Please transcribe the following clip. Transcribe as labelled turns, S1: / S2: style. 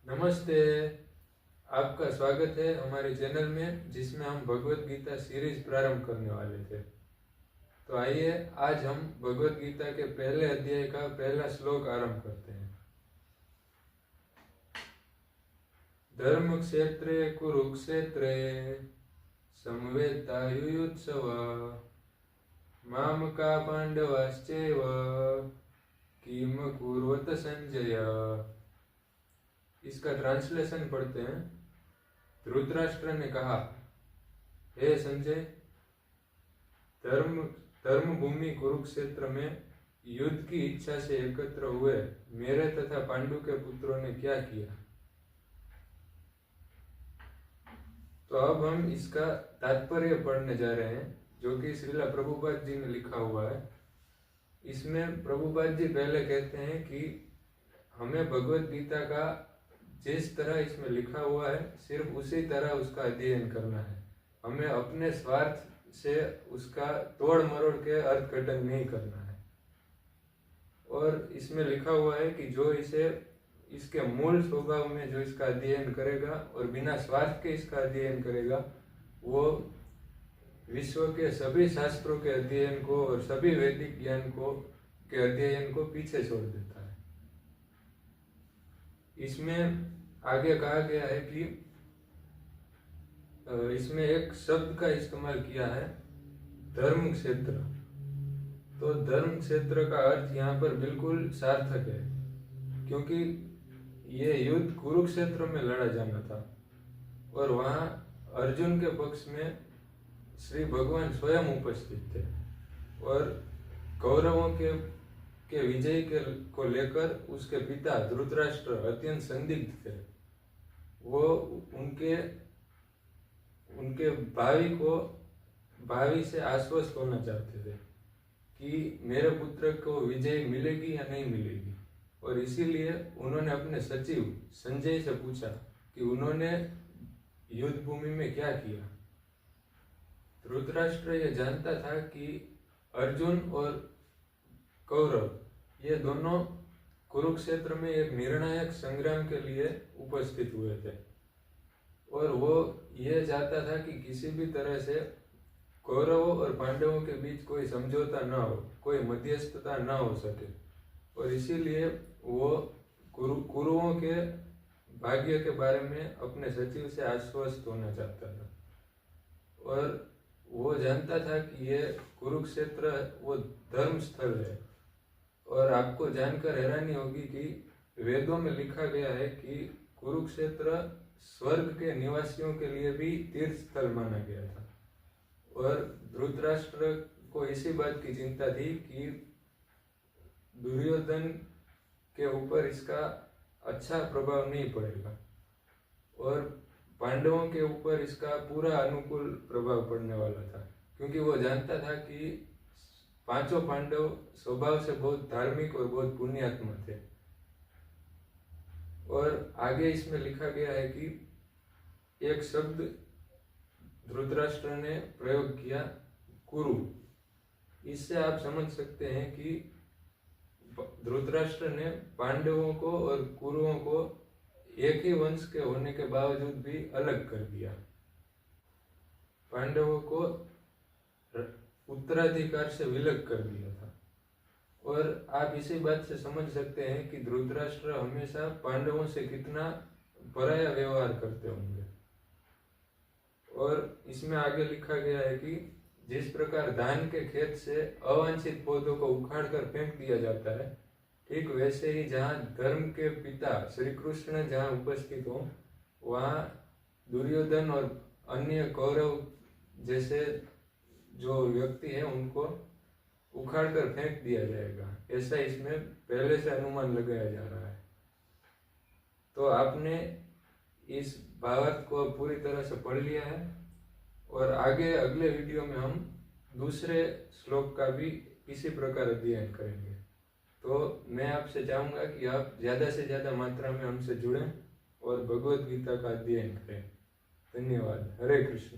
S1: नमस्ते। आपका स्वागत है हमारे चैनल में, जिसमें हम भगवत गीता सीरीज प्रारंभ करने वाले थे। तो आइए आज हम भगवत गीता के पहले अध्याय का पहला श्लोक आरंभ करते हैं। धर्म क्षेत्रे कुरुक्षेत्रे समवेतायुयुत्सव मामका पांडवाश्चैव किम कुर्वत संजय। इसका ट्रांसलेशन पढ़ते हैं। धृतराष्ट्र ने कहा, हे संजय, धर्म भूमि कुरुक्षेत्र में युद्ध की इच्छा से एकत्र हुए मेरे तथा पांडु के पुत्रों ने क्या किया। तो अब हम इसका तात्पर्य पढ़ने जा रहे हैं, जो कि श्रीला प्रभुपाद जी ने लिखा हुआ है। इसमें प्रभुपाद जी पहले कहते हैं कि हमें भगवत गीता का जिस तरह इसमें लिखा हुआ है सिर्फ उसी तरह उसका अध्ययन करना है। हमें अपने स्वार्थ से उसका तोड़ मरोड़ के अर्थघटन नहीं करना है। और इसमें लिखा हुआ है कि जो इसे इसके मूल स्वभाव में जो इसका अध्ययन करेगा और बिना स्वार्थ के इसका अध्ययन करेगा, वो विश्व के सभी शास्त्रों के अध्ययन को और सभी वैदिक ज्ञान को के अध्ययन को पीछे छोड़ देता है। इसमें आगे कहा गया है कि इसमें एक शब्द का इस्तेमाल किया है, धर्म क्षेत्र। तो धर्म क्षेत्र का अर्थ यहाँ पर बिल्कुल सार्थक है, क्योंकि ये युद्ध कुरुक्षेत्र में लड़ा जाना था और वहाँ अर्जुन के पक्ष में श्री भगवान स्वयं उपस्थित थे और कौरवों के विजय को लेकर उसके पिता धृतराष्ट्र अत्यंत संदिग्ध थे। वो उनके भावी से आश्वस्त होना चाहते थे कि मेरे पुत्र को विजय मिलेगी या नहीं मिलेगी। और इसीलिए उन्होंने अपने सचिव संजय से पूछा कि उन्होंने युद्ध भूमि में क्या किया। धृतराष्ट्र ये जानता था कि अर्जुन और कौरव ये दोनों कुरुक्षेत्र में एक निर्णायक संग्राम के लिए उपस्थित हुए थे और वो ये चाहता था कि किसी भी तरह से कौरवों और पांडवों के बीच कोई समझौता न हो, कोई मध्यस्थता न हो सके। और इसीलिए वो कुरुओं के भाग्य के बारे में अपने सचिव से आश्वस्त होना चाहता था। और वो जानता था कि ये कुरुक्षेत्र वो धर्म स्थल है। और आपको जानकर हैरानी होगी कि वेदों में लिखा गया है कि कुरुक्षेत्र स्वर्ग के निवासियों के लिए भी तीर्थ स्थल माना गया था। और धृतराष्ट्र को इसी बात की चिंता थी कि दुर्योधन के ऊपर इसका अच्छा प्रभाव नहीं पड़ेगा और पांडवों के ऊपर इसका पूरा अनुकूल प्रभाव पड़ने वाला था, क्योंकि वो जानता था कि पांचों पांडव स्वभाव से बहुत धार्मिक और बहुत पुण्यात्मा थे। और आगे इसमें लिखा गया है कि एक शब्द धृतराष्ट्र ने प्रयोग किया, कुरु। इससे आप समझ सकते हैं कि धृतराष्ट्र ने पांडवों को और कुरुओं को एक ही वंश के होने के बावजूद भी अलग कर दिया। पांडवों को उत्तराधिकार से विलग कर दिया था। और आप इसी बात से समझ सकते हैं कि धृतराष्ट्र हमेशा पांडवों से कितना पराया व्यवहार करते होंगे। और इसमें आगे लिखा गया है कि जिस प्रकार धान के खेत से अवांछित पौधों को उखाड़ कर फेंक दिया जाता है, ठीक वैसे ही जहाँ धर्म के पिता श्री कृष्ण जहाँ उपस्थित हो, वहाँ दुर्योधन और अन्य कौरव जैसे जो व्यक्ति है उनको उखाड़ कर फेंक दिया जाएगा, ऐसा इसमें पहले से अनुमान लगाया जा रहा है। तो आपने इस भावार्थ को पूरी तरह से पढ़ लिया है और आगे अगले वीडियो में हम दूसरे श्लोक का भी इसी प्रकार अध्ययन करेंगे। तो मैं आपसे चाहूँगा कि आप ज़्यादा से ज़्यादा मात्रा में हमसे जुड़ें और भगवत गीता का अध्ययन करें। धन्यवाद। हरे कृष्ण।